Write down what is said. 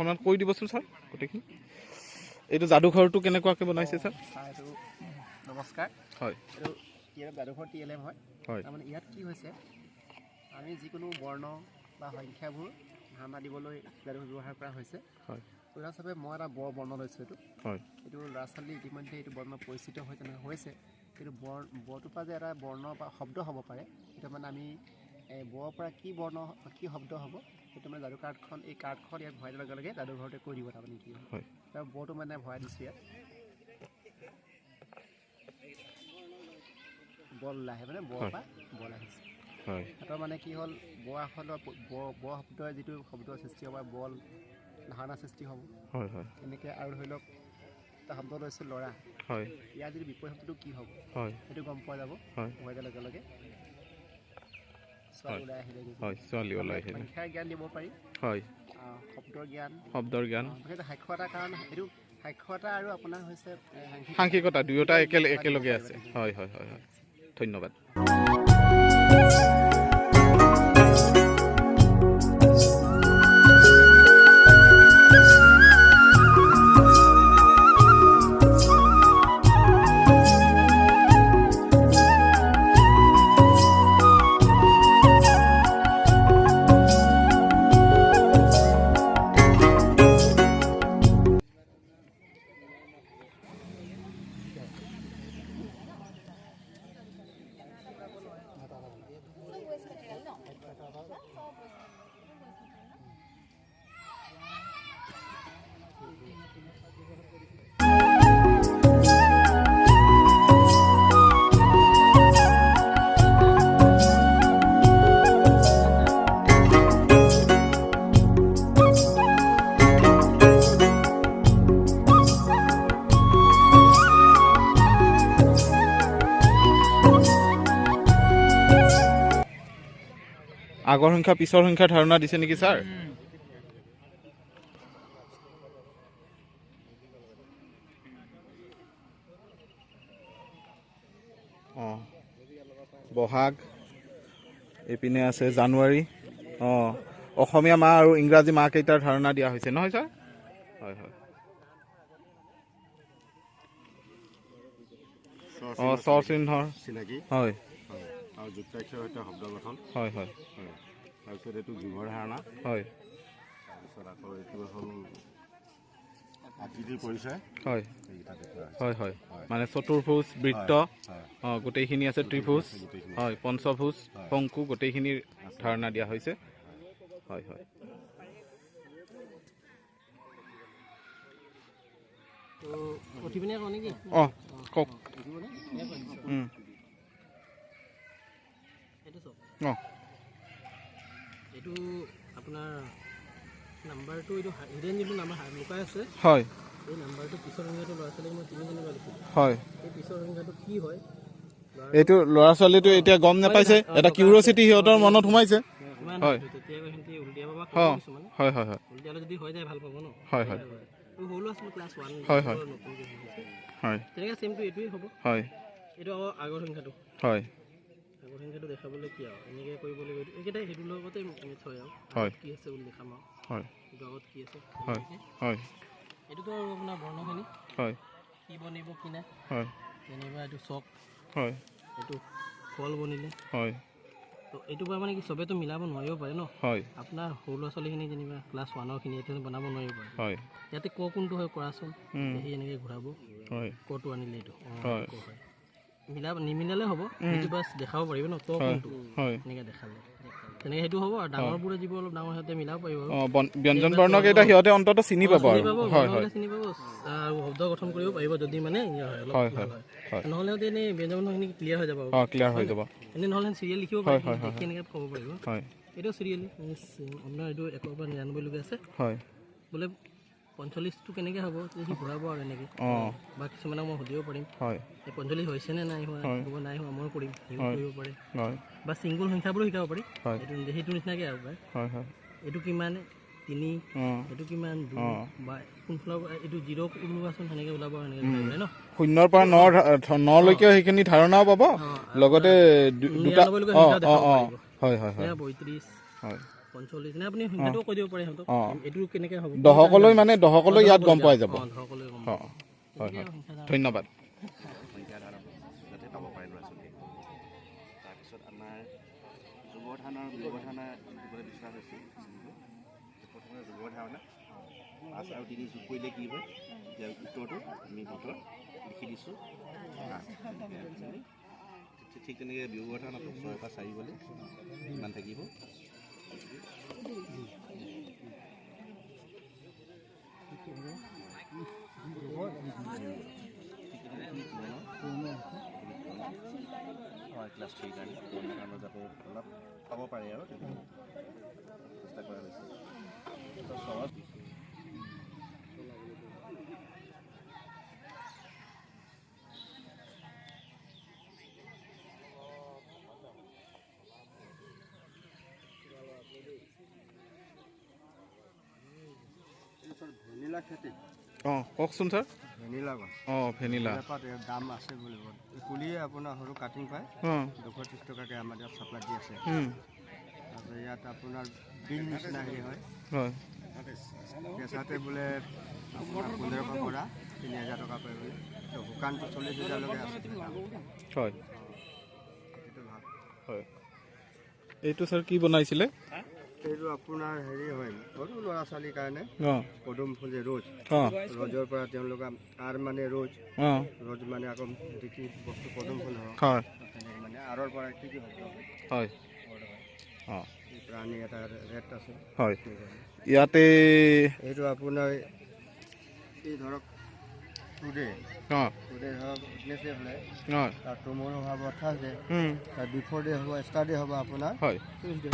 অকণমান কৈ দিবচোন ছাৰ গোটেইখিনি এইটো যাদুঘৰটো কেনেকুৱাকৈ বনাইছে ছাৰ এইটো নমস্কাৰ হয় এইটো যাদুঘৰ TLM হয় হয় তাৰমানে ইয়াত কি হৈছে আমি যিকোনো বৰ্ণ বা সংখ্যাবোৰ ধাৰণা দিবলৈ যাদুঘৰ ব্যৱহাৰ কৰা হৈছে হয় উদাহৰণস্বৰূপে মই এটা বৰ্ণ লৈছোঁ এইটো হয় এইটো ল'ৰা ছোৱালী ইতিমধ্যে এইটো বৰ্ণ পৰিচিত হৈ তেনেকৈ হৈছে কিন্তু বৰটোৰ পৰা যে এটা বৰ্ণ বা শব্দ হ'ব পাৰে সেইটো মানে আমি বৰৰ পৰা কি বৰ্ণ কি শব্দ হ'ব সেইটো মানে যাদু কাৰ্ডখন এই কাৰ্ডখন ইয়াত ভৰাই দিয়াৰ লগে লগে যাদুঘৰতে কৈ দিব তাৰমানে কি হয় তাৰ বৰটো মানে ভৰাই দিছোঁ ইয়াত বল আহে মানে বৰ পৰা বল আহিছে হয় সিহঁতৰ মানে কি হ'ল বৰ আখৰৰ বৰ শব্দৰ যিটো শব্দৰ সৃষ্টি হ'ব বল ধাৰণা সৃষ্টি হ'ব হয় হয় এনেকৈ আৰু ধৰি লওক এটা শব্দ লৈছোঁ ল'ৰা হয় ইয়াৰ যদি বিপৰীত শব্দটো কি হ'ব হয় সেইটো গম পোৱা যাব হয় ভৰাই দিয়াৰ লগে লগে ছোৱালী ওলাই আহিলে হয় ছোৱালী ওলাই আহিলে সংখ্যাৰ জ্ঞান দিব পাৰি হয় শব্দৰ জ্ঞান সেইটো সাক্ষৰতাৰ কাৰণে এইটো সাক্ষৰতা আৰু আপোনাৰ হৈছে সাংখ্যিকতা দুয়োটা একেলগে আছে হয় হয় হয় হয় ধন্যবাদ আগৰ সংখ্যা পিছৰ সংখ্যাৰ ধাৰণা দিছে নেকি ছাৰ অঁ বহাগ এইপিনে আছে জানুৱাৰী অঁ অসমীয়া মাহ আৰু ইংৰাজী মাহকেইটাৰ ধাৰণা দিয়া হৈছে নহয় ছাৰ হয় হয় অঁ স্বৰ চিহ্নৰ চিনাকি হয় আৰু যুক্তাক্ষৰ সৈতে শব্দ গঠন হয় হয় তাৰপিছত এইটো যুগৰ ধাৰণা হয় তাৰপিছত আকৌ এইটো হ'ল আকৃতিৰ পৰিচয় হয় এইকেইটা দেখুওৱা হৈছে হয় হয় মানে চতুৰ্ভুজ বৃত্ত অঁ গোটেইখিনি আছে ত্ৰিভুজ হয় পঞ্চভুজ শংকু গোটেইখিনিৰ ধাৰণা দিয়া হৈছে হয় হয় অঁ কওক অঁ এইটো আপোনাৰ নাম্বাৰটো এইটো হিডেন যিটো নাম্বাৰ লুকাই আছে হয় এই নাম্বাৰটো পিছৰ সংখ্যাটো ল'ৰা ছোৱালীক মই 3 জনিবা লিখিলোঁ হয় এই পিছৰ সংখ্যাটো কি হয় এইটো ল'ৰা ছোৱালীটো এতিয়া গম নাপাইছে এটা কিউৰিঅচিটি সিহঁতৰ মনত সোমাইছে হয় তেতিয়া সিহঁতি উল্টিয়াব বা হয় কিছুমান হয় হয় হয় উল্টিয়ালে যদি হৈ যায় ভাল পাব ন হয় হয় সৰু আছিলোঁ ক্লাছ 1 হয় হয় নতুনকৈ হয় তেনেকৈ চেমটো এইটোৱেই হ'ব হয় এইটো আকৌ আগৰ সংখ্যাটো হয় আগৰ সংখ্যাটো দেখাবলৈ কি আৰু এনেকৈ কৰিব লাগিব এইকেইটাই সেইটোৰ লগতে মেথ হয় আৰু হয় কি আছে বুলি দেখাম আৰু হয় এইটো আগত কি আছে হয় হয় এইটোতো আৰু আপোনাৰ বৰ্ণখিনি হয় কি বনিব কি নাই হয় যেনিবা এইটো চক হয় এইটো ফল বনিলে হয় তো এইটো পৰা মানে কি চবেতো মিলাব নোৱাৰিব পাৰে ন হয় আপোনাৰ সৰু ল'ৰা ছোৱালীখিনি যেনিবা ক্লাছ 1ৰখিনি এতিয়া বনাব নোৱাৰিব পাৰে হয় ইয়াতে ক কোনটো হয় কৰাচোন সি এনেকৈ ঘূৰাব হয় কটো আনিলে এইটো হয় ক হয় মিলাব নিমিলালে হ'ব সেইটো বাছ দেখাব পাৰিব ন ক কোনটো হয় এনেকৈ দেখালে তেনেকৈ সেইটো হ'ব আৰু ডাঙৰবোৰে যিবোৰ অলপ ডাঙৰ সিহঁতে মিলাব পাৰিব অঁ ব্যঞ্জন বৰ্ণকেইটা সিহঁতে অন্তত চিনি পাব আৰু হয় হয় চিনি পাব আৰু শব্দ গঠন কৰিব পাৰিব যদি মানে অলপ হয় ভাল হয় হয় নহ'লে সিহঁতে এনেই ব্যঞ্জন বৰ্ণখিনি ক্লিয়াৰ হৈ যাব অঁ ক্লিয়াৰ হৈ যাব এনেই নহ'লে চিৰিয়েল লিখিব হয় পাৰিব হয় হয় দেখি এনেকৈ ক'ব পাৰিব হয় এইটো চিৰিয়েলি আপোনাৰ এইটো 1 পৰা 99 লৈকে আছে হয় বোলে 45টো কেনেকৈ হ'ব সি ঘূৰাব আৰু এনেকৈ অঁ বা কিছুমানক মই সুধিব পাৰিম হয় এই 45 হৈছেনে নাই হোৱা হ'ব নাই হোৱা মই কৰিম সিও কৰিব পাৰে হয় বা ছিংগুল সংখ্যাবোৰো শিকাব পাৰি হয় সেইটো নিচিনাকৈ আৰু পাৰে হয় হয় এইটো কিমান 3 অঁ এইটো কিমান 2 বা কোনফালৰ এইটো 0 ওলোৱাচোন সেনেকৈ ওলাব এনেকৈ পাৰে ন 0ৰ পৰা 9 লৈকে সেইখিনি ধাৰণাও পাব লগতে দুটা 99 লৈকে অঁ সংখ্যাও দেখাব অঁ পাৰিব হয় হয় হয় 32 হয় 45 নে আপুনি সংখ্যাটো কৈ দিব পাৰে সিহঁতক অঁ। এইটো কেনেকৈ হ'ব দহকলৈ মানে দহকলৈ ইয়াত গম পোৱা যাব অঁ ধৰকলৈ গম অঁ হয় হয় ধন্যবাদ সংখ্যা ধাৰণা যাতে পাব পাৰে ল'ৰা ছোৱালীয়ে। তাৰপিছত আমাৰ যুৱ ধাৰণা আৰু বিৱ ধাৰণা দিবলৈ বিচৰা হৈছে। প্ৰথমে যুৱ ধাৰণা 5 আৰু 3 যোগ কৰিলে কি হয়, এতিয়া উত্তৰটো আমি ভিতৰত লিখি দিছোঁ। ঠিক তেনেকৈ বিৱ ধাৰণাটো 6 পৰা 4 গ'লে ইমান থাকিব। হয় ক্লাছ 3 কাৰণে যাতে অলপ পাব পাৰে আৰু চেষ্টা কৰা হৈছে। সহজ ভেনিলা খেতি অঁ কওকচোন ছাৰ ভেনিলা গছ অঁ ভেনিলা দাম আছে বুলি পুলিয়ে আপোনাৰ সৰু কাটিং পায় অঁ 230 টকাকৈ আমাৰ ইয়াত চাপ্লাই দি আছে। হুম, তাৰপিছত ইয়াত আপোনাৰ বিন নিচিনা হেৰি হয় হয় কেঁচাতে বোলে আপোনাৰ 1500 পৰা 3000 টকা পায় বোলে। তো শুকানটো 40,000লৈকে আছে হয় সেইটো ভাল। হয় এইটো ছাৰ কি বনাইছিলে এইটো আপোনাৰ হেৰি হয় সৰু ল'ৰা ছোৱালীৰ কাৰণে অঁ পদুম ফুল যে ৰোজ অঁ ৰজৰ পৰা তেওঁলোকে আৰ মানে ৰোজ অঁ ৰোজ মানে আকৌ কি বস্তু পদুম ফুল হওক হয় তেনেকৈ মানে আৰৰ পৰা কি শব্দ হয় হয় অঁ এই প্ৰাণী এটা ৰেট আছে। হয় ইয়াতে এইটো আপোনাৰ এই ধৰক টুডে অঁ টুডে ধৰক উইকনেছে বোলে অঁ তাৰ টুমৰো হ'ব থাৰ্ছডে হুম, তাৰ বিফৰ ডে হ'ব ষ্টাৰডে হ'ব আপোনাৰ হয় টিউজডে।